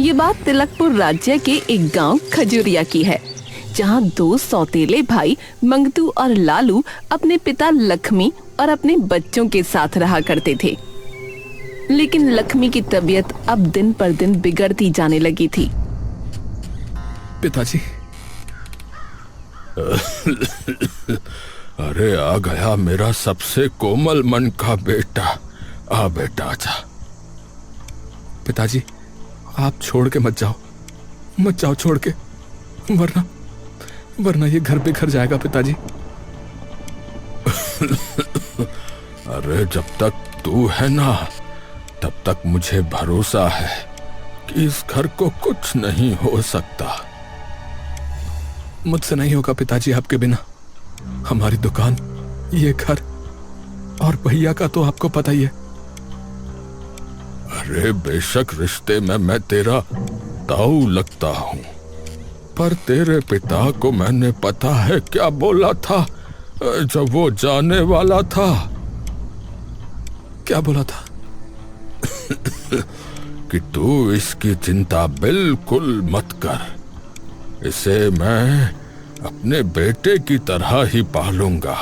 ये बात तिलकपुर राज्य के एक गांव खजुरिया की है, जहां दो सौतेले भाई मंगतू और लालू अपने पिता लक्ष्मी और अपने बच्चों के साथ रहा करते थे। लेकिन लक्ष्मी की तबीयत अब दिन पर दिन बिगड़ती जाने लगी थी। पिताजी। अरे आ गया मेरा सबसे कोमल मन का बेटा। आ बेटा आजा। पिताजी आप छोड़ के मत जाओ छोड़ के, वरना ये घर बेघर जाएगा पिताजी। अरे जब तक तू है ना तब तक मुझे भरोसा है कि इस घर को कुछ नहीं हो सकता। मुझसे नहीं होगा पिताजी आपके बिना। हमारी दुकान, ये घर और भैया का तो आपको पता ही है। अरे बेशक रिश्ते में मैं तेरा ताऊ लगता हूं, पर तेरे पिता को मैंने पता है क्या बोला था जब वो जाने वाला था। क्या बोला था? कि तू इसकी चिंता बिल्कुल मत कर, इसे मैं अपने बेटे की तरह ही पालूंगा।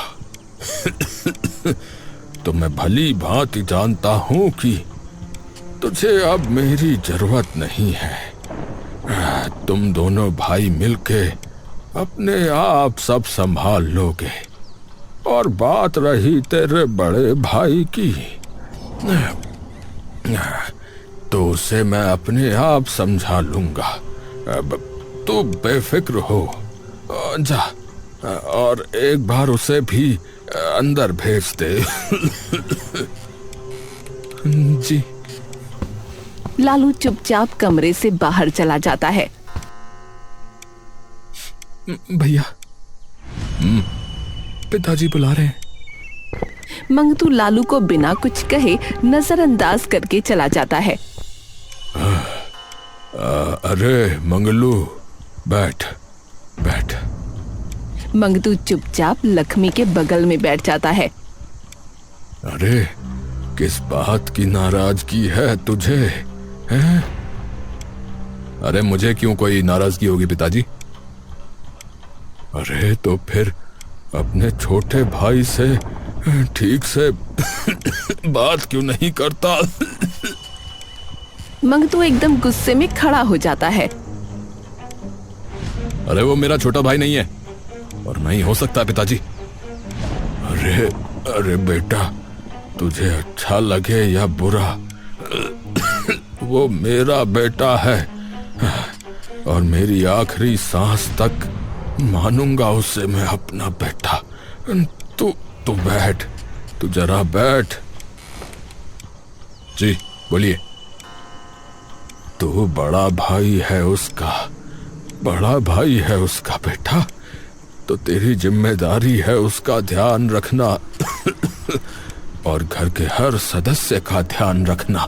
तो मैं भली भांति जानता हूं कि तुझे अब मेरी जरूरत नहीं है। तुम दोनों भाई मिलके अपने आप सब संभाल लोगे। और बात रही तेरे बड़े भाई की, तो उसे मैं अपने आप समझा लूंगा। अब तू बेफिक्र हो जा, और एक बार उसे भी अंदर भेज दे। जी। लालू चुपचाप कमरे से बाहर चला जाता है। भैया पिताजी बुला रहे हैं। मंगतू लालू को बिना कुछ कहे नजरअंदाज करके चला जाता है। अरे मंगलू बैठ। मंगतू चुपचाप लक्ष्मी के बगल में बैठ जाता है। अरे किस बात की नाराजगी है तुझे? हैं? अरे मुझे क्यों कोई नाराजगी होगी पिताजी? अरे तो फिर अपने छोटे भाई से ठीक से बात क्यों नहीं करता? मंगतू एकदम गुस्से में खड़ा हो जाता है। अरे वो मेरा छोटा भाई नहीं है और नहीं हो सकता पिताजी। अरे बेटा, तुझे अच्छा लगे या बुरा, वो मेरा बेटा है और मेरी आखिरी सांस तक मानूंगा उसे मैं अपना बेटा। तू बैठ, तू जरा बैठ। जी बोलिए। तू बड़ा भाई है उसका बेटा, तो तेरी जिम्मेदारी है उसका ध्यान रखना और घर के हर सदस्य का ध्यान रखना,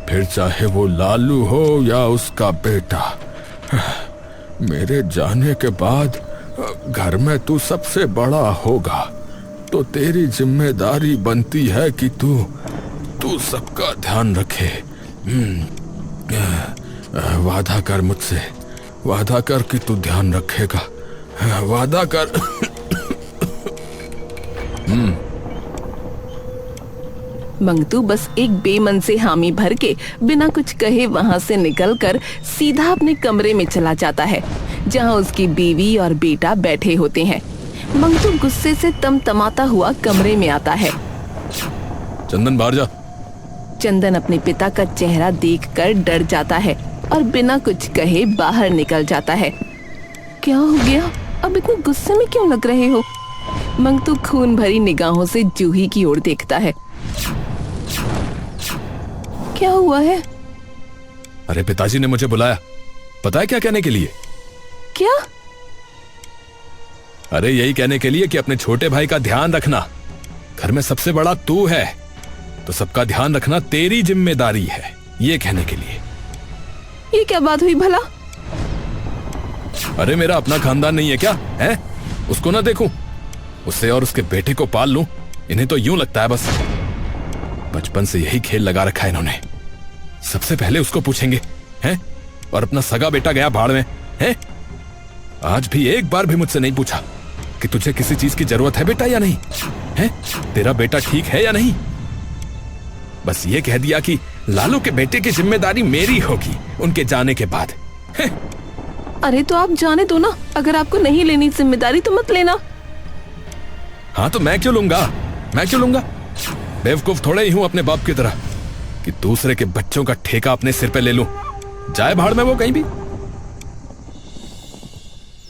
फिर चाहे वो लालू हो या उसका बेटा। मेरे जाने के बाद घर में तू सबसे बड़ा होगा, तो तेरी जिम्मेदारी बनती है कि तू सबका ध्यान रखे। वादा कर मुझसे, वादा कर कि तू ध्यान रखेगा, वादा कर। मंगतू बस एक बेमन से हामी भर के बिना कुछ कहे वहां से निकलकर सीधा अपने कमरे में चला जाता है, जहां उसकी बीवी और बेटा बैठे होते हैं। मंगतू गुस्से से तमतमाता हुआ कमरे में आता है। चंदन बाहर जा। चंदन अपने पिता का चेहरा देखकर डर जाता है और बिना कुछ कहे बाहर निकल जाता है। क्या हो गया? अब इतने गुस्से में क्यों लग रहे हो? मंगतू खून भरी निगाहों से जूही की ओर देखता है। क्या हुआ है? अरे पिताजी ने मुझे बुलाया, पता है क्या कहने के लिए? क्या? अरे यही कहने के लिए कि अपने छोटे भाई का ध्यान रखना। घर में सबसे बड़ा तू है, तो सबका ध्यान रखना तेरी जिम्मेदारी है, ये कहने के लिए। ये क्या बात हुई भला? अरे मेरा अपना खानदान नहीं है क्या? है? उसको ना देखूं, उसे और उसके बेटे को पाल लूं? इन्हें तो यूं लगता है बस बचपन से यही खेल लगा रखा है इन्होंने। सबसे पहले उसको पूछेंगे हैं? और अपना सगा बेटा गया भाड़ में, हैं? आज भी एक बार भी मुझसे नहीं पूछा कि तुझे किसी चीज की जरूरत है बेटा या नहीं, हैं? तेरा बेटा ठीक है या नहीं? बस ये कह दिया कि लालू के बेटे की जिम्मेदारी मेरी होगी उनके जाने के बाद, हैं? अरे तो आप जाने दो ना, अगर आपको नहीं लेनी जिम्मेदारी तो मत लेना। हाँ तो मैं क्यों लूंगा, मैं क्यों लूंगा? बेवकूफ थोड़े ही हूं अपने बाप की तरह कि दूसरे के बच्चों का ठेका अपने सिर पे ले लूं। जाए भाड़ में वो कहीं भी।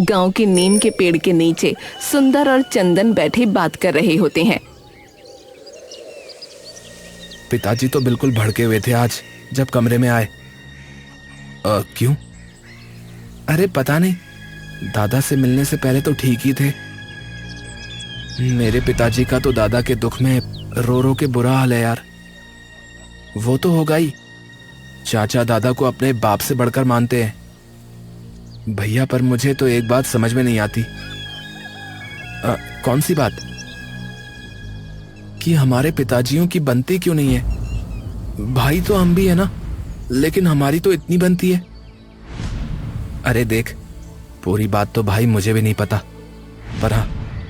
गांव के नीम के पेड़ के नीचे सुंदर और चंदन बैठे बात कर रहे होते हैं। पिताजी तो बिल्कुल भड़के हुए थे आज जब कमरे में आए। क्यों? अरे पता नहीं, दादा से मिलने से पहले तो ठीक ही थे। मेरे पिताजी का तो दादा के दुख में रो रो के बुरा हाल है यार। वो तो होगा ही, चाचा दादा को अपने बाप से बढ़कर मानते हैं भैया। पर मुझे तो एक बात समझ में नहीं आती। कौन सी बात? कि हमारे पिताजियों की बनती क्यों नहीं है? भाई तो हम भी है ना, लेकिन हमारी तो इतनी बनती है। अरे देख, पूरी बात तो भाई मुझे भी नहीं पता, पर हाँ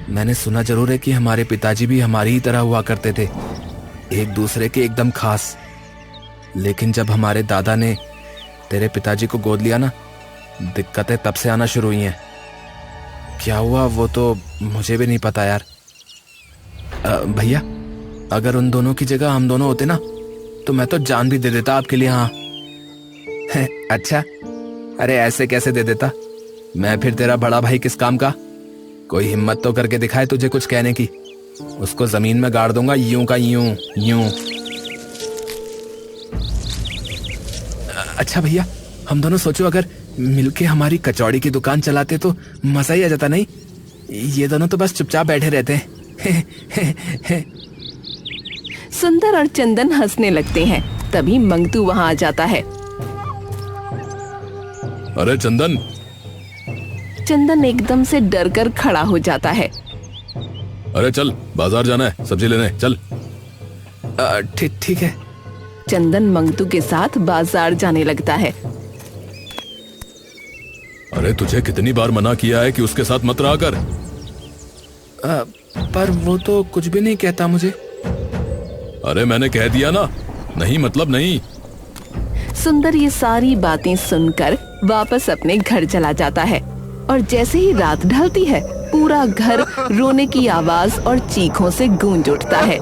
मैंने सुना जरूर है कि हमारे पिताजी भी हमारी ही तरह हुआ करते थे, एक दूसरे के एकदम खास। लेकिन जब हमारे दादा ने तेरे पिताजी को गोद लिया ना, दिक्कतें तब से आना शुरू हुई हैं। क्या हुआ वो तो मुझे भी नहीं पता यार। भैया, अगर उन दोनों की जगह हम दोनों होते ना तो मैं तो जान भी दे देता आपके लिए। हाँ अच्छा, अरे ऐसे कैसे दे देता? मैं फिर तेरा बड़ा भाई किस काम का? कोई हिम्मत तो करके दिखाए तुझे कुछ कहने की, उसको जमीन में गाड़ दूंगा यूं का यूं यूं। अच्छा भैया, हम दोनों सोचो अगर मिलके हमारी कचौड़ी की दुकान चलाते तो मजा ही आ जाता नहीं? ये दोनों तो बस चुपचाप बैठे रहते हैं। सुंदर और चंदन हंसने लगते हैं। तभी मंगतू वहां आ जाता है। अरे चंदन! चंदन एकदम से डर कर खड़ा हो जाता है। अरे चल, बाजार जाना है, सब्जी लेने चल। ठीक है। चंदन मंगतू के साथ बाजार जाने लगता है। अरे तुझे कितनी बार मना किया है कि उसके साथ मत रहा कर। पर वो तो कुछ भी नहीं कहता मुझे। अरे मैंने कह दिया ना, नहीं मतलब नहीं। सुंदर ये सारी बातें सुनकर वापस अपने घर चला जाता है और जैसे ही रात ढलती है पूरा घर रोने की आवाज और चीखों से गूंज उठता है।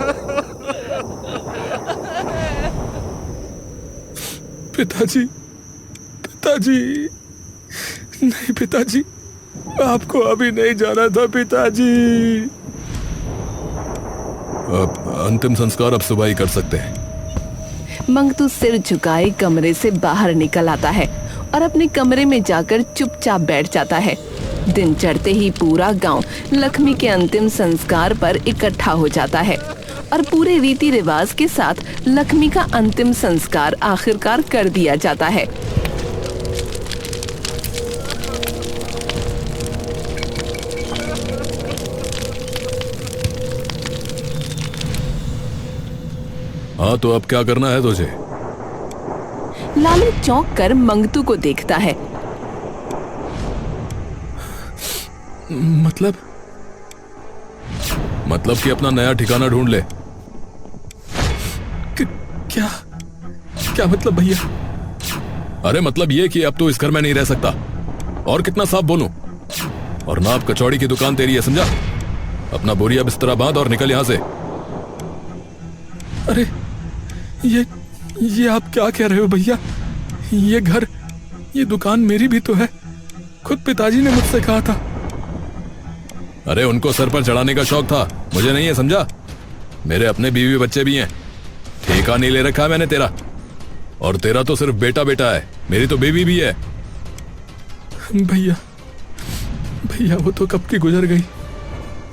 पिताजी, पिताजी, नहीं पिताजी, आपको अभी नहीं जाना था पिताजी। अंतिम संस्कार अब सुबह ही कर सकते हैं। मंगतू सिर झुकाए कमरे से बाहर निकल आता है और अपने कमरे में जाकर चुपचाप बैठ जाता है। दिन चढ़ते ही पूरा गांव लक्ष्मी के अंतिम संस्कार पर इकट्ठा हो जाता है और पूरे रीति रिवाज के साथ लक्ष्मी का अंतिम संस्कार आखिरकार कर दिया जाता है। हाँ तो अब क्या करना है तुझे? लालू चौंक कर मंगतू को देखता है। मतलब कि अपना नया ठिकाना ढूंढ ले। क्या क्या मतलब भैया? अरे मतलब ये कि अब तो इस घर में नहीं रह सकता। और कितना साफ बोलूं? और ना अब कचौड़ी की दुकान तेरी है, समझा? अपना बोरिया बिस्तरा बांध और निकल यहां से। अरे ये आप क्या कह रहे हो भैया? ये घर, ये दुकान मेरी भी तो है, खुद पिताजी ने मुझसे कहा था। अरे उनको सर पर चढ़ाने का शौक था, मुझे नहीं है, समझा? मेरे अपने बीवी बच्चे भी हैं, ठेका नहीं ले रखा है मैंने तेरा। और तेरा तो सिर्फ बेटा बेटा है, मेरी तो बेबी भी है। भैया वो तो कब की गुजर गई,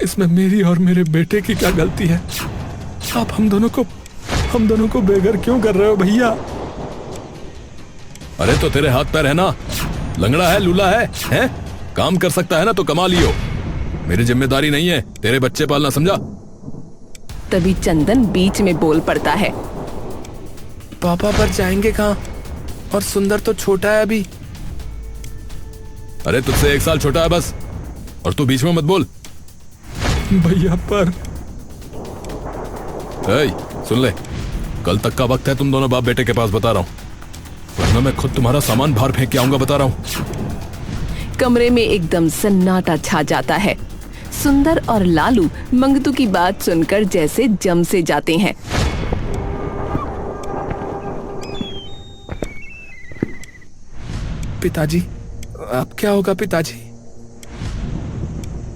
इसमें मेरी और मेरे बेटे की क्या गलती है? आप हम दोनों को बेघर क्यों कर रहे हो भैया? अरे तो तेरे हाथ पैर है ना, लंगड़ा है, लूला है? काम कर सकता है ना तो कमा लियो। मेरी जिम्मेदारी नहीं है तेरे बच्चे पालना, समझा? तभी चंदन बीच में बोल पड़ता है। पापा पर जाएंगे कहाँ? और सुंदर तो छोटा है अभी। अरे तुझसे 1 साल छोटा है बस, और तू बीच में मत बोल। भैया पर सुन ले, कल तक का वक्त है तुम दोनों बाप बेटे के पास, बता रहा हूं, वरना मैं खुद तुम्हारा सामान बाहर फेंक के आऊंगा, बता रहा हूं। कमरे में एकदम सन्नाटा छा जाता है। सुंदर और लालू मंगतू की बात सुनकर जैसे जम से जाते हैं। पिताजी, अब क्या होगा पिताजी?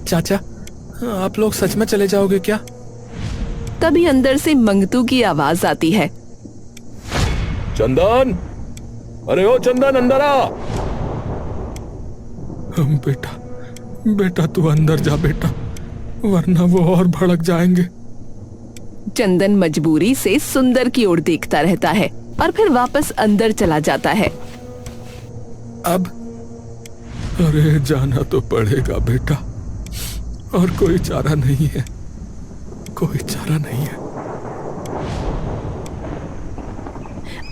चाचा, आप लोग सच में चले जाओगे क्या? तभी अंदर से मंगतू की आवाज आती है। चंदन, अरे ओ चंदन, अंदर आ। बेटा, बेटा तू अंदर जा बेटा, वरना वो और भड़क जाएंगे। चंदन मजबूरी से सुंदर की ओर देखता रहता है और फिर वापस अंदर चला जाता है। अब अरे जाना तो पड़ेगा बेटा, और कोई चारा नहीं है, कोई चारा नहीं है।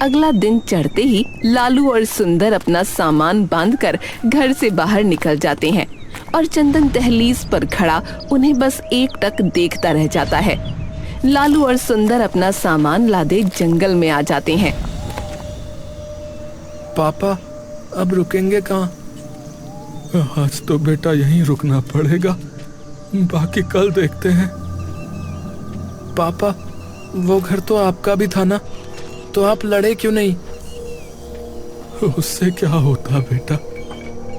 अगला दिन चढ़ते ही लालू और सुंदर अपना सामान बांधकर घर से बाहर निकल जाते हैं और चंदन दहलीज पर खड़ा उन्हें बस एकटक देखता रह जाता है। लालू और सुंदर अपना सामान लादे जंगल में आ जाते हैं। पापा, अब रुकेंगे कहाँ? आज तो बेटा यहीं रुकना पड़ेगा, बाकी कल देखते हैं। पापा, वो घर तो आपका भी था ना, तो आप लड़े क्यों नहीं? उससे क्या होता बेटा,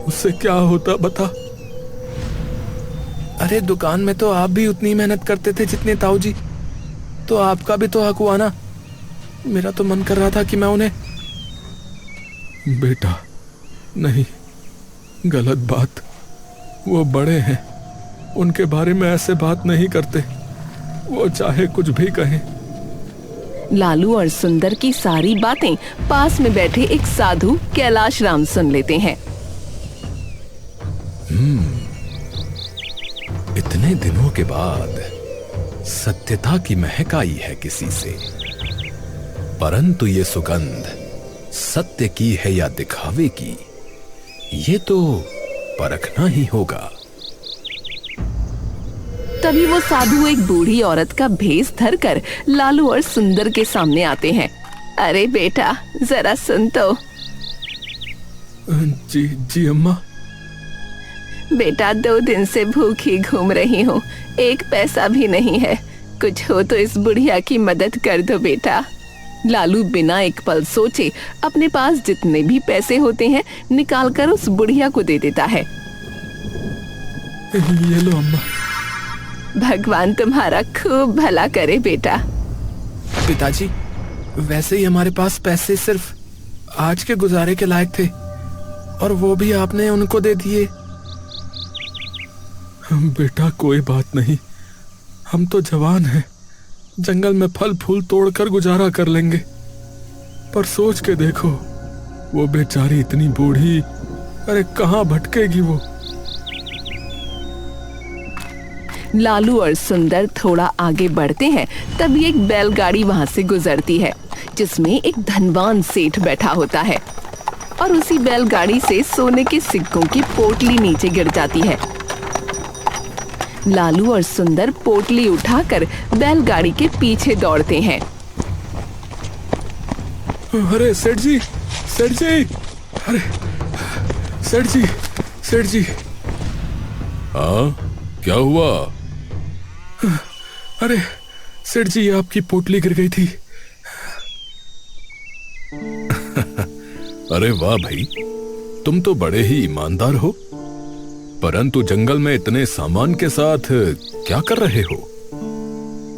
उससे क्या होता बता। अरे दुकान में तो आप भी उतनी मेहनत करते थे जितने ताऊ जी, तो आपका भी तो हक हुआ ना। मेरा तो मन कर रहा था कि मैं उन्हें। बेटा नहीं, गलत बात, वो बड़े हैं, उनके बारे में ऐसे बात नहीं करते, वो चाहे कुछ भी कहें। लालू और सुंदर की सारी बातें पास में बैठे एक साधु कैलाश राम सुन लेते हैं। इतने दिनों के बाद सत्यता की महक आई है किसी से, परंतु ये सुगंध सत्य की है या दिखावे की, ये तो परखना ही होगा। तभी वो साधु एक बूढ़ी औरत का भेष धरकर लालू और सुंदर के सामने आते हैं। अरे बेटा, जरा सुन तो। जी जी अम्मा। बेटा, 2 दिन से भूखी घूम रही हूँ, 1 पैसा भी नहीं है, कुछ हो तो इस बुढ़िया की मदद कर दो बेटा। लालू बिना एक पल सोचे अपने पास जितने भी पैसे होते हैं निकालकर उस बुढ़िया को दे देता है। ये लो अम्मा। भगवान तुम्हारा खूब भला करे बेटा। पिताजी, वैसे ही हमारे पास पैसे सिर्फ आज के गुजारे के लायक थे, और वो भी आपने उनको दे दिए। बेटा कोई बात नहीं, हम तो जवान हैं, जंगल में फल फूल तोड़कर गुजारा कर लेंगे। पर सोच के देखो, वो बेचारी इतनी बूढ़ी, अरे कहाँ भटकेगी वो। लालू और सुंदर थोड़ा आगे बढ़ते हैं, तभी एक बैलगाड़ी वहां से गुजरती है जिसमें एक धनवान सेठ बैठा होता है, और उसी बैलगाड़ी से सोने के सिक्कों की पोटली नीचे गिर जाती है। लालू और सुंदर पोटली उठाकर बैलगाड़ी के पीछे दौड़ते हैं। अरे सेठ जी, सेठ जी, अरे सेठ जी, सेठ जी। हाँ, क्या हुआ? अरे सेठ जी, आपकी पोटली गिर गई थी। अरे वाह भाई, तुम तो बड़े ही ईमानदार हो, परंतु जंगल में इतने सामान के साथ क्या कर रहे हो?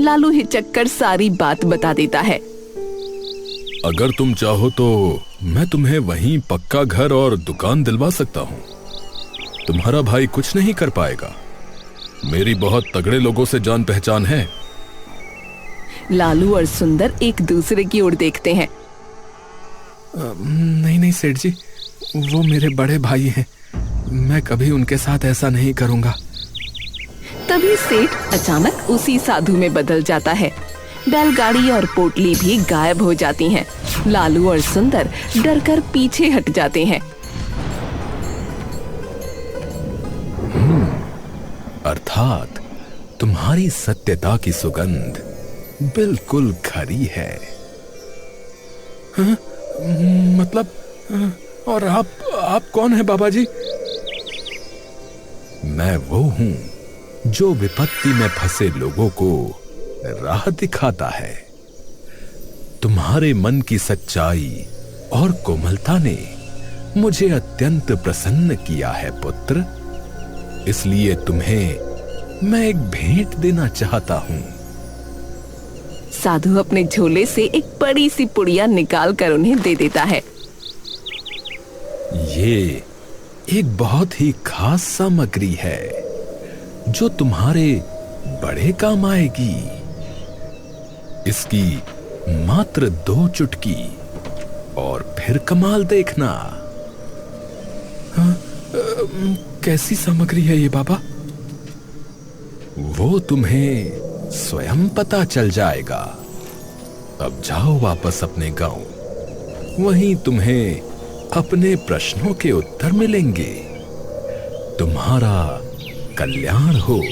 लालू हिचककर सारी बात बता देता है। अगर तुम चाहो तो मैं तुम्हें वहीं पक्का घर और दुकान दिलवा सकता हूँ। तुम्हारा भाई कुछ नहीं कर पाएगा, मेरी बहुत तगड़े लोगों से जान पहचान है। लालू और सुंदर एक दूसरे की ओर देखते हैं। नहीं नहीं सेठ जी, वो मेरे बड़े भाई हैं, मैं कभी उनके साथ ऐसा नहीं करूंगा। तभी सेठ अचानक उसी साधु में बदल जाता है। बैलगाड़ी और पोटली भी गायब हो जाती हैं लालू और सुंदर डरकर पीछे हट जाते हैं। अर्थात तुम्हारी सत्यता की सुगंध बिल्कुल खरी है। हाँ? मतलब और आप कौन है बाबा जी? मैं वो हूं जो विपत्ति में फंसे लोगों को राह दिखाता है। तुम्हारे मन की सच्चाई और कोमलता ने मुझे अत्यंत प्रसन्न किया है पुत्र। इसलिए तुम्हें मैं एक भेंट देना चाहता हूं। साधु अपने झोले से एक बड़ी सी पुड़िया निकाल कर उन्हें दे देता है। ये एक बहुत ही खास सामग्री है जो तुम्हारे बड़े काम आएगी। इसकी मात्र 2 चुटकी और फिर कमाल देखना। हाँ, कैसी सामग्री है ये बाबा? वो तुम्हें स्वयं पता चल जाएगा। अब जाओ वापस अपने गांव। वहीं तुम्हें अपने प्रश्नों के उत्तर मिलेंगे। तुम्हारा कल्याण हो।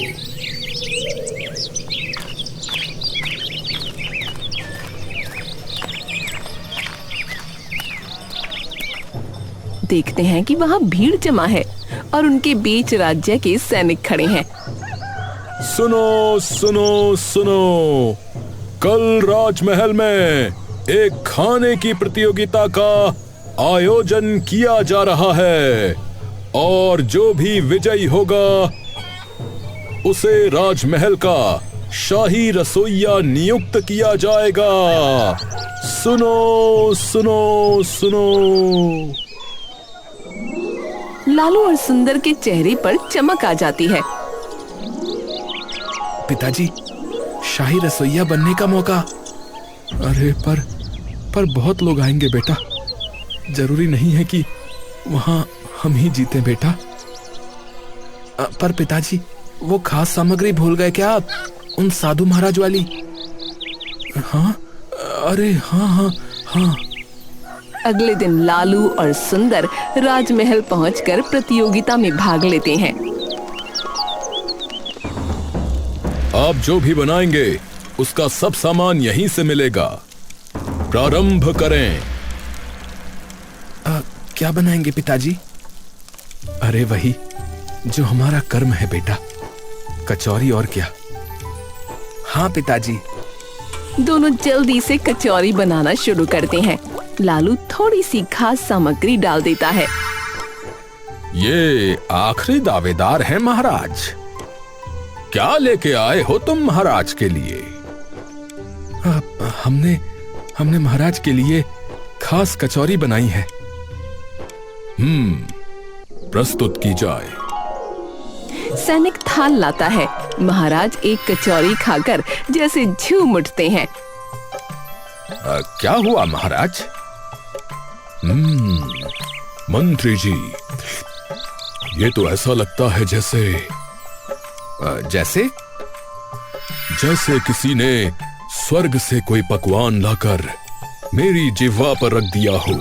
देखते हैं कि वहाँ भीड़ जमा है और उनके बीच राज्य के सैनिक खड़े हैं। सुनो सुनो सुनो, कल राजमहल में एक खाने की प्रतियोगिता का आयोजन किया जा रहा है और जो भी विजयी होगा उसे राजमहल का शाही रसोइया नियुक्त किया जाएगा। सुनो सुनो सुनो। लालू और सुंदर के चेहरे पर चमक आ जाती है। पिताजी, शाही रसोइया बनने का मौका। अरे पर बहुत लोग आएंगे बेटा। जरूरी नहीं है कि वहां हम ही जीते बेटा। पर पिताजी, वो खास सामग्री भूल गए क्या आप? उन साधु महाराज वाली। हाँ, अरे हाँ हाँ हाँ। अगले दिन लालू और सुंदर राजमहल पहुंचकर प्रतियोगिता में भाग लेते हैं। आप जो भी बनाएंगे उसका सब सामान यहीं से मिलेगा। प्रारंभ करें। क्या बनाएंगे पिताजी? अरे वही जो हमारा कर्म है बेटा, कचौरी और क्या। हाँ पिताजी। दोनों जल्दी से कचौरी बनाना शुरू करते हैं। लालू थोड़ी सी खास सामग्री डाल देता है। ये आखिरी दावेदार है महाराज। क्या लेके आए हो तुम महाराज के लिए? हमने महाराज के लिए खास कचौरी बनाई है। प्रस्तुत की जाए। सैनिक थाल लाता है। महाराज एक कचौरी खाकर जैसे झूम उठते हैं। क्या हुआ महाराज? मंत्री जी, ये तो ऐसा लगता है जैसे किसी ने स्वर्ग से कोई पकवान लाकर मेरी जिह्वा पर रख दिया हो।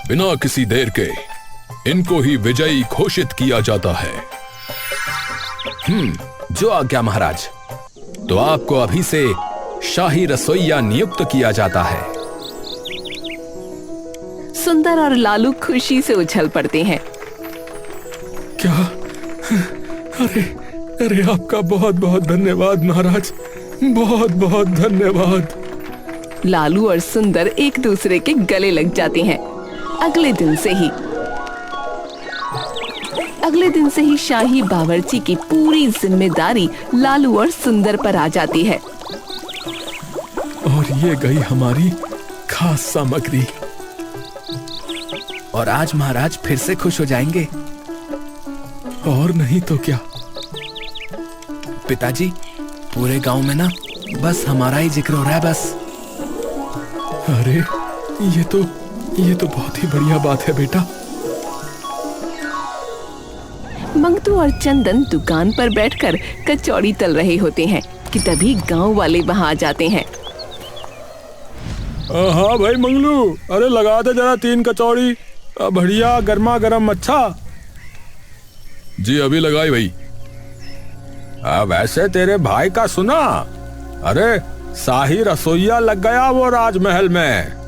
बिना किसी देर के इनको ही विजयी घोषित किया जाता है। जो आज्ञा महाराज। तो आपको अभी से शाही रसोइया नियुक्त किया जाता है। सुंदर और लालू खुशी से उछल पड़ते हैं। क्या? अरे आपका बहुत बहुत धन्यवाद महाराज, बहुत बहुत धन्यवाद। लालू और सुंदर एक दूसरे के गले लग जाते हैं। अगले दिन से ही शाही बावर्ची की पूरी जिम्मेदारी लालू और सुंदर पर आ जाती है। और ये गई हमारी खास सामग्री। और आज महाराज फिर से खुश हो जाएंगे। और नहीं तो क्या। पिताजी, पूरे गांव में ना बस हमारा ही जिक्र हो रहा है बस। अरे ये तो बहुत ही बढ़िया बात है बेटा। मंगतू और चंदन दुकान पर बैठकर कचौड़ी तल रहे होते हैं। कि तभी गांव वाले वहां आ जाते हैं। हाँ भाई मंगलू, अरे लगा दे जरा 3 कचौड़ी बढ़िया गर्मा गर्म। अच्छा जी अभी लगाई भाई। वैसे तेरे भाई का सुना, अरे शाही रसोइया लग गया वो राजमहल में।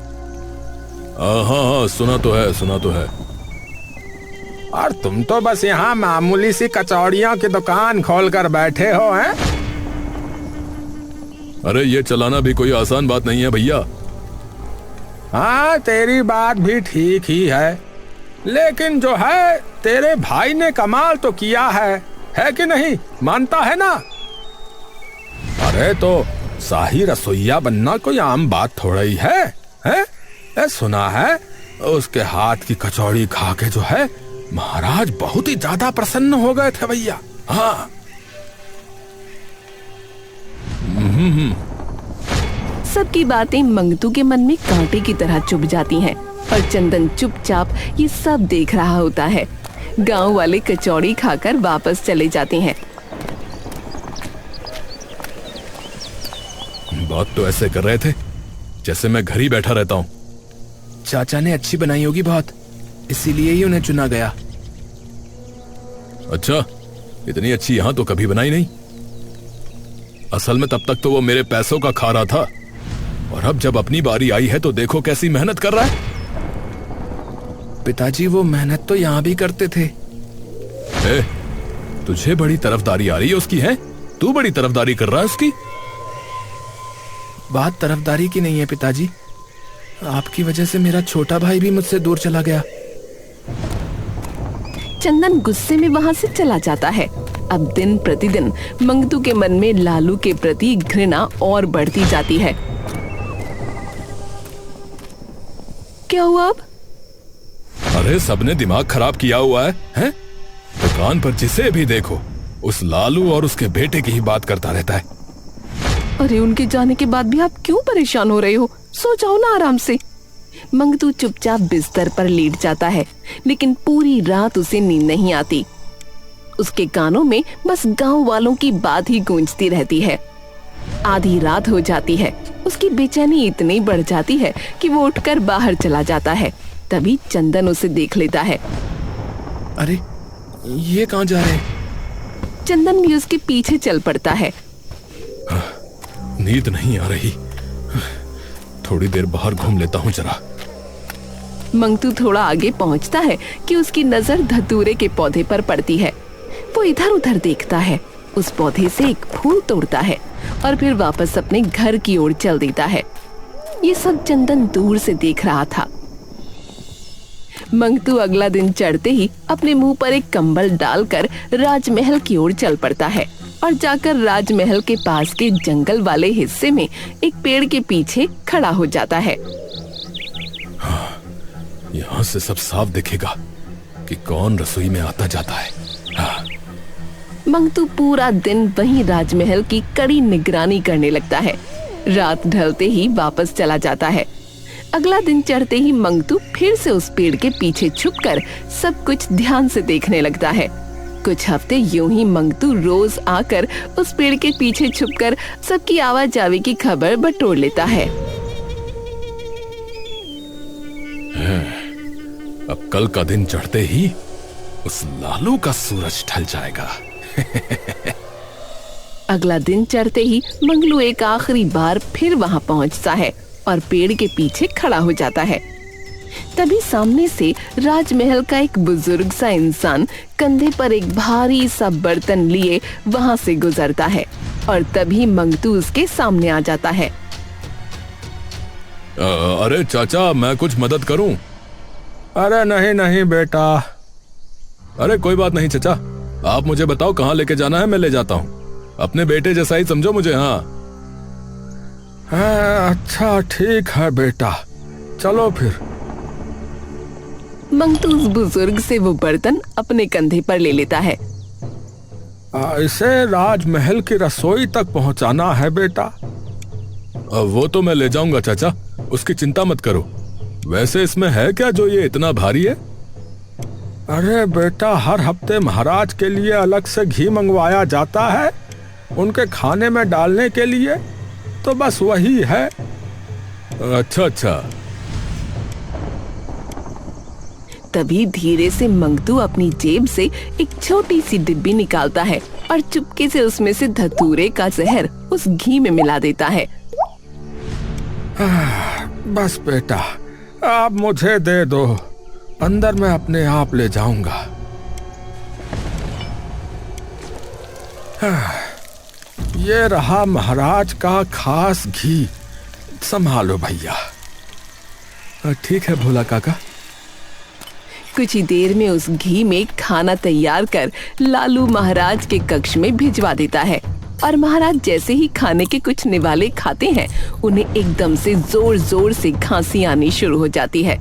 हाँ सुना तो है। और तुम तो बस यहाँ मामूली सी कचौड़ियों की दुकान खोलकर बैठे हो हैं? अरे ये चलाना भी कोई आसान बात नहीं है भैया। हाँ तेरी बात भी ठीक ही है, लेकिन जो है तेरे भाई ने कमाल तो किया है कि नहीं? मानता है ना? अरे तो शाही रसोइया बनना कोई आम बात थोड़ा ही है? सुना है उसके हाथ की कचौड़ी खा के जो है महाराज बहुत ही ज्यादा प्रसन्न हो गए थे भैया। हाँ सबकी बातें मंगतू के मन में कांटे की तरह चुभ जाती हैं और चंदन चुपचाप ये सब देख रहा होता है। गांव वाले कचौड़ी खाकर वापस चले जाते हैं। बात तो ऐसे कर रहे थे जैसे मैं घर ही बैठा रहता हूँ। चाचा ने अच्छी बनाई होगी बहुत, इसीलिए ही उन्हें चुना गया। अच्छा, इतनी अच्छी यहाँ तो कभी बनाई नहीं। असल में तब तक तो वो मेरे पैसों का खा रहा था, और अब जब अपनी बारी आई है तो देखो कैसी मेहनत कर रहा है। पिताजी वो मेहनत तो यहाँ भी करते थे। तुझे बड़ी तरफदारी आ रही है उसकी, है? तू बड़ी तरफदारी कर रहा है उसकी? बात तरफदारी की नहीं है पिताजी, आपकी वजह से मेरा छोटा भाई भी मुझसे दूर चला गया। चंदन गुस्से में वहां से चला जाता है। अब दिन प्रतिदिन मंगतू के मन में लालू के प्रति घृणा और बढ़ती जाती है। क्या हुआ अब? अरे सबने दिमाग खराब किया हुआ है? दुकान पर जिसे भी देखो उस लालू और उसके बेटे की ही बात करता रहता है। अरे उनके जाने के बाद भी आप क्यों परेशान हो रहे हो? सो जाओ ना आराम से। मंगतू चुपचाप बिस्तर पर लेट जाता है, लेकिन पूरी रात उसे नींद नहीं आती। उसके कानों में बस गांव वालों की बात ही गूंजती रहती है। आधी रात हो जाती है, उसकी बेचैनी इतनी बढ़ जाती है कि वो उठकर बाहर चला जाता है। तभी चंदन उसे देख लेता है। अरे ये कहाँ जा रहे हैं? चंदन भी उसके पीछे चल पड़ता है। नींद नहीं आ रही, थोड़ी देर बाहर घूम लेता हूँ जरा। मंगतू थोड़ा आगे पहुँचता है कि उसकी नजर धतूरे के पौधे पर पड़ती है। वो इधर उधर देखता है, उस पौधे से एक फूल तोड़ता है और फिर वापस अपने घर की ओर चल देता है। ये सब चंदन दूर से देख रहा था। मंगतू अगला दिन चढ़ते ही अपने मुंह पर एक कंबल डालकर राजमहल की ओर चल पड़ता है और जाकर राजमहल के पास के जंगल वाले हिस्से में एक पेड़ के पीछे खड़ा हो जाता है। यहाँ से सब साफ दिखेगा कि कौन रसोई में आता जाता है। मंगतू पूरा दिन वहीं राजमहल की कड़ी निगरानी करने लगता है। रात ढलते ही वापस चला जाता है। अगला दिन चढ़ते ही मंगतू फिर से उस पेड़ के पीछे छुपकर सब कुछ ध्यान से देखने लगता है। कुछ हफ्ते यूं ही मंगतू रोज आकर उस पेड़ के पीछे छुपकर सबकी आवाजावी की खबर बटोर लेता है। अब कल का दिन चढ़ते ही उस लालू का सूरज ढल जाएगा। अगला दिन चढ़ते ही मंगलू एक आखिरी बार फिर वहां पहुंचता है और पेड़ के पीछे खड़ा हो जाता है। तभी सामने से राजमहल का एक बुजुर्ग सा इंसान कंधे पर एक भारी सा बर्तन लिए वहां से गुजरता है और तभी मंगतू उसके सामने आ जाता है। अरे चाचा, मैं कुछ मदद करूं? अरे नहीं नहीं बेटा। अरे कोई बात नहीं चाचा, आप मुझे बताओ कहाँ लेके जाना है, मैं ले जाता हूँ। अपने बेटे जैसा ही समझो मुझे। हाँ अच्छा ठीक है बेटा, चलो फिर। मंगतू उस बुजुर्ग से वो बर्तन अपने कंधे पर ले लेता है। इसे राजमहल की रसोई तक पहुंचाना है बेटा। वो तो मैं ले जाऊंगा चाचा, उसकी चिंता मत करो। वैसे इसमें है क्या जो ये इतना भारी है? अरे बेटा, हर हफ्ते महाराज के लिए अलग से घी मंगवाया जाता है, उनके खाने में डालने के लिए, तो बस वही है। अच्छा अच्छा। तभी धीरे से मंगतू अपनी जेब से एक छोटी सी डिब्बी निकालता है और चुपके से उसमें से धतूरे का जहर उस घी में मिला देता है। बस बेटा, आप मुझे दे दो, अंदर मैं अपने आप ले जाऊंगा। ये रहा महाराज का खास घी, संभालो भैया। ठीक है भोला काका। कुछ ही देर में उस घी में खाना तैयार कर लालू महाराज के कक्ष में भिजवा देता है और महाराज जैसे ही खाने के कुछ निवाले खाते हैं, उन्हें एकदम से जोर जोर से खांसी आनी शुरू हो जाती है।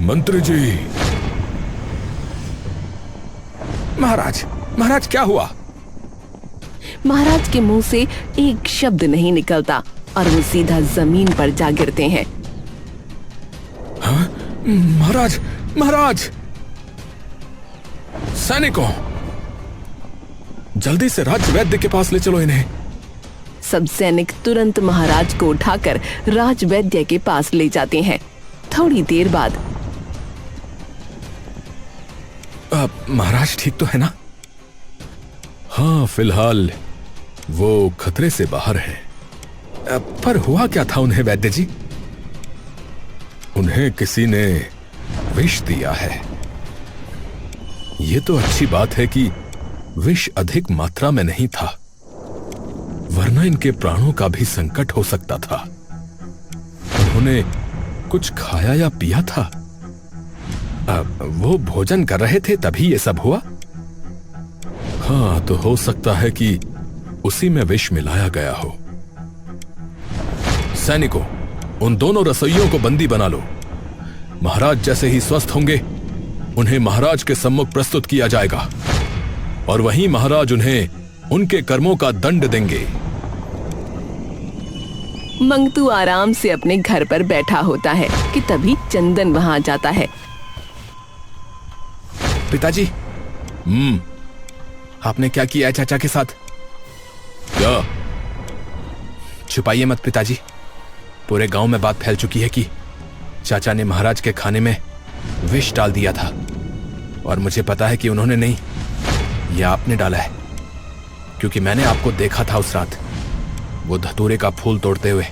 मंत्री जी। महाराज, महाराज क्या हुआ? महाराज के मुंह से एक शब्द नहीं निकलता और वो सीधा जमीन पर जा गिरते हैं। हाँ? महाराज, महाराज! सैनिकों, जल्दी से राज्य वैद्य के पास ले चलो इन्हें। सब सैनिक तुरंत महाराज को उठाकर राज वैद्य के पास ले जाते हैं। थोड़ी देर बाद महाराज ठीक तो है ना? हाँ, फिलहाल वो खतरे से बाहर है। पर हुआ क्या था उन्हें वैद्य जी? उन्हें किसी ने विष दिया है। ये तो अच्छी बात है कि विष अधिक मात्रा में नहीं था, वरना इनके प्राणों का भी संकट हो सकता था। उन्होंने कुछ खाया या पिया था? वो भोजन कर रहे थे तभी ये सब हुआ? हाँ, तो हो सकता है कि उसी में विष मिलाया गया हो। सैनिकों, उन दोनों रसोइयों को बंदी बना लो। महाराज जैसे ही स्वस्थ होंगे, उन्हें महाराज के सम्मुख प्रस्तुत किया जाएगा और वहीं महाराज उन्हें उनके कर्मों का दंड देंगे। मंगतू आराम से अपने घर पर बैठा होता है कि तभी चंदन वहां जाता है। पिताजी, आपने क्या किया है चाचा के साथ? क्या? छुपाइए मत पिताजी, पूरे गांव में बात फैल चुकी है कि चाचा ने महाराज के खाने में विष डाल दिया था और मुझे पता है कि उन्होंने नहीं, यह आपने डाला है, क्योंकि मैंने आपको देखा था उस रात वो धतूरे का फूल तोड़ते हुए।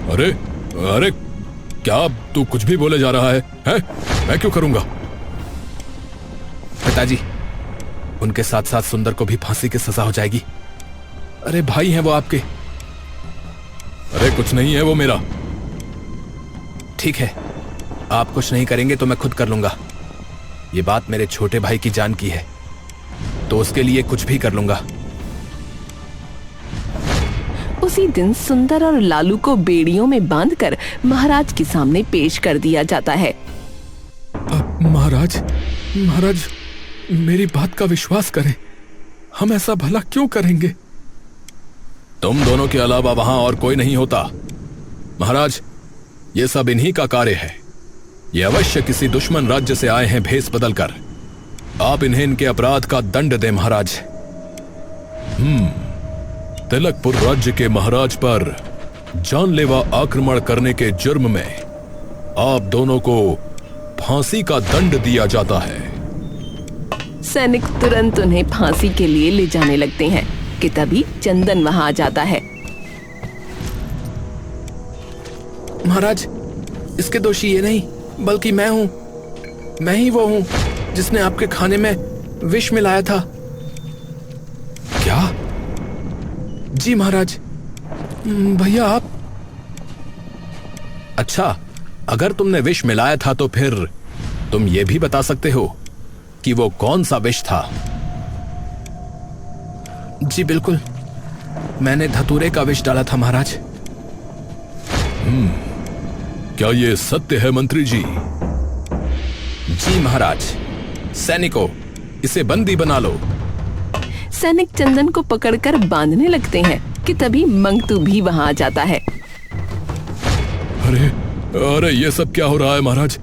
अरे अरे, क्या तू कुछ भी बोले जा रहा है? मैं क्यों करूंगा? पिताजी, उनके साथ साथ सुंदर को भी फांसी की सजा हो जाएगी। अरे भाई हैं वो आपके। अरे कुछ नहीं है वो मेरा। ठीक है, आप कुछ नहीं करेंगे तो मैं खुद कर लूंगा। ये बात मेरे छोटे भाई की जान की है, तो उसके लिए कुछ भी कर लूंगा। उसी दिन सुंदर और लालू को बेड़ियों में बांधकर महाराज के सामने पेश कर दिया जाता है। महाराज, महाराज, मेरी बात का विश्वास करें, हम ऐसा भला क्यों करेंगे? तुम दोनों के अलावा वहां और कोई नहीं होता। महाराज, ये सब इन्हीं का कार्य है। ये अवश्य किसी दुश्मन राज्य से आए हैं भेष बदलकर। आप इन्हें इनके अपराध का दंड दें महाराज। तिलकपुर राज्य के महाराज पर जानलेवा आक्रमण करने के जुर्म में आप दोनों को फांसी का दंड दिया जाता है। सैनिक तुरंत उन्हें फांसी के लिए ले जाने लगते हैं कि तभी चंदन वहां आ जाता है। महाराज, इसके दोषी ये नहीं बल्कि मैं हूं। मैं ही वो हूं जिसने आपके खाने में विष मिलाया था। क्या? जी महाराज। भैया आप। अच्छा, अगर तुमने विष मिलाया था तो फिर तुम ये भी बता सकते हो कि वो कौन सा विष था? जी बिल्कुल, मैंने धतूरे का विष डाला था महाराज। क्या ये सत्य है मंत्री जी? जी महाराज। सैनिकों, इसे बंदी बना लो। सैनिक चंदन को पकड़कर बांधने लगते हैं कि तभी मंगतू भी वहां आ जाता है। अरे अरे ये सब क्या हो रहा है महाराज?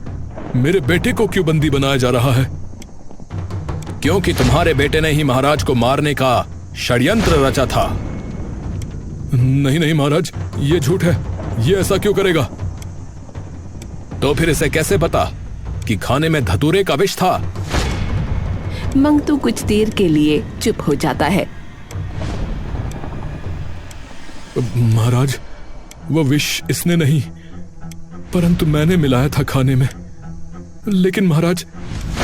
मेरे बेटे को क्यों बंदी बनाया जा रहा है? क्योंकि तुम्हारे बेटे ने ही महाराज को मारने का षड्यंत्र रचा था। नहीं नहीं महाराज, ये झूठ है। ये ऐसा क्यों करेगा? तो फिर इसे कैसे पता कि खाने में धतूरे का विष था? मंगतू कुछ देर के लिए चुप हो जाता है। महाराज, वो विष इसने नहीं, परंतु मैंने मिलाया था खाने में। लेकिन महाराज,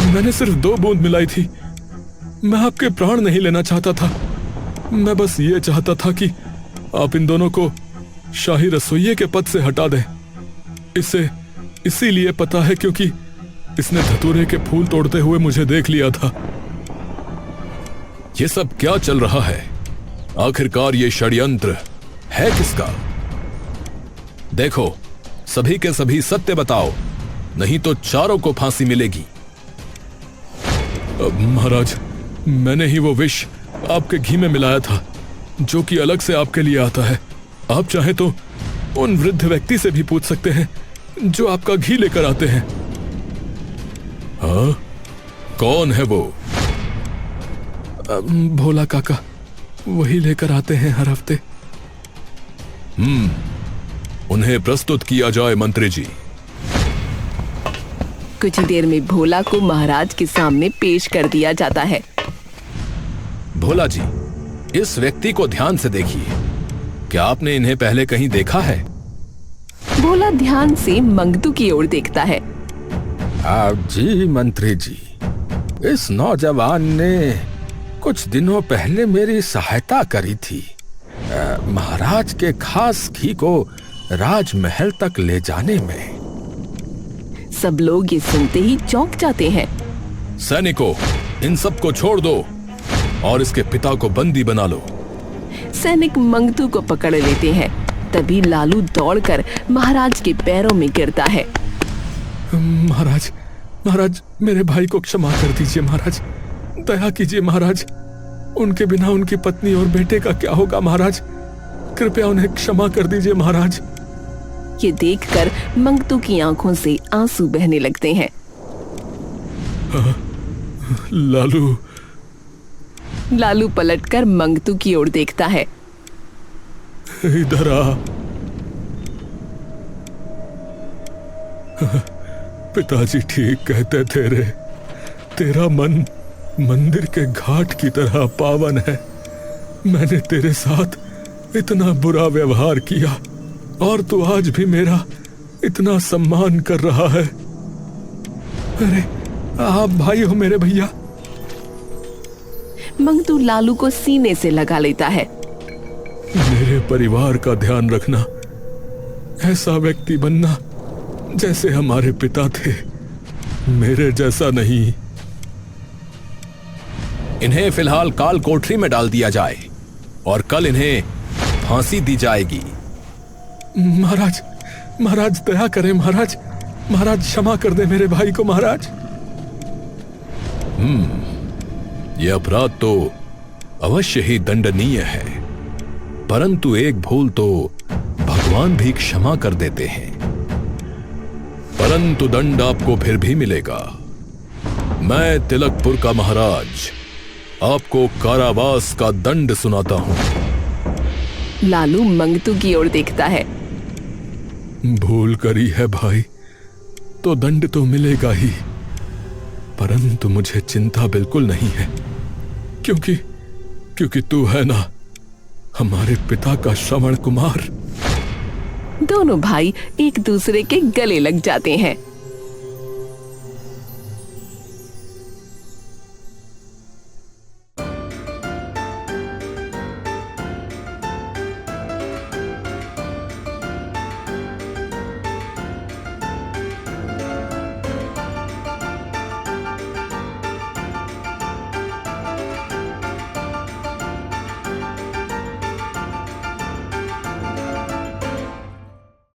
मैंने सिर्फ 2 बूंद मिलाई थी। मैं आपके प्राण नहीं लेना चाहता था। मैं बस ये चाहता था कि आप इन दोनों को शाही रसोइये के पद से हटा दें। इसे इसीलिए पता है क्योंकि इसने धतूरे के फूल तोड़ते हुए मुझे देख लिया था। ये सब क्या चल रहा है? आखिरकार ये षड्यंत्र है किसका? देखो, सभी के सभी सत्य बताओ, नहीं तो चारों को फांसी मिलेगी। महाराज, मैंने ही वो विष आपके घी में मिलाया था, जो कि अलग से आपके लिए आता है। आप चाहे तो उन वृद्ध व्यक्ति से भी पूछ सकते हैं जो आपका घी लेकर आते हैं। हाँ? कौन है वो? भोला काका, वही लेकर आते हैं हर हफ्ते। उन्हें प्रस्तुत किया जाए मंत्री जी। कुछ देर में भोला को महाराज के सामने पेश कर दिया जाता है। भोला जी, इस व्यक्ति को ध्यान से देखिए। क्या आपने इन्हें पहले कहीं देखा है? भोला ध्यान से मंगतू की ओर देखता है। जी मंत्री जी, इस नौजवान ने कुछ दिनों पहले मेरी सहायता करी थी। महाराज के खास घी को राजमहल तक ले जाने में। सब लोग ये सुनते ही चौंक जाते हैं। सैनिकों, इन सबको छोड़ दो और इसके पिता को बंदी बना लो। सैनिक मंगतू को पकड़ लेते हैं। तभी लालू दौड़कर महाराज के पैरों में गिरता है। महाराज, महाराज, मेरे भाई को क्षमा कर दीजिए महाराज। दया कीजिए महाराज। उनके बिना उनकी पत्नी और बेटे का क्या होगा महाराज? कृपया उन्हें क्षमा कर दीजिए महाराज। ये देखकर मंगतू की आंखों से आंसू बहने लगते हैं। लालू। लालू पलटकर मंगतू की ओर देखता है। इधर आ। पिताजी ठीक कहते थे रे, तेरा मन मंदिर के घाट की तरह पावन है। मैंने तेरे साथ इतना बुरा व्यवहार किया और तू आज भी मेरा इतना सम्मान कर रहा है। अरे आप भाई हो मेरे भैया। मंगतू लालू को सीने से लगा लेता है। मेरे परिवार का ध्यान रखना, ऐसा व्यक्ति बनना जैसे हमारे पिता थे, मेरे जैसा नहीं। इन्हें फिलहाल काल कोठरी में डाल दिया जाए और कल इन्हें फांसी दी जाएगी। महाराज, महाराज दया करें महाराज। महाराज क्षमा कर दे मेरे भाई को महाराज। यह अपराध तो अवश्य ही दंडनीय है, परंतु एक भूल तो भगवान भी क्षमा कर देते हैं। परंतु दंड आपको फिर भी मिलेगा। मैं तिलकपुर का महाराज आपको कारावास का दंड सुनाता हूं। लालू मंगतू की ओर देखता है। भूल करी है भाई तो दंड तो मिलेगा ही, परंतु मुझे चिंता बिल्कुल नहीं है, क्योंकि तू है ना हमारे पिता का श्रवण कुमार। दोनों भाई एक दूसरे के गले लग जाते हैं।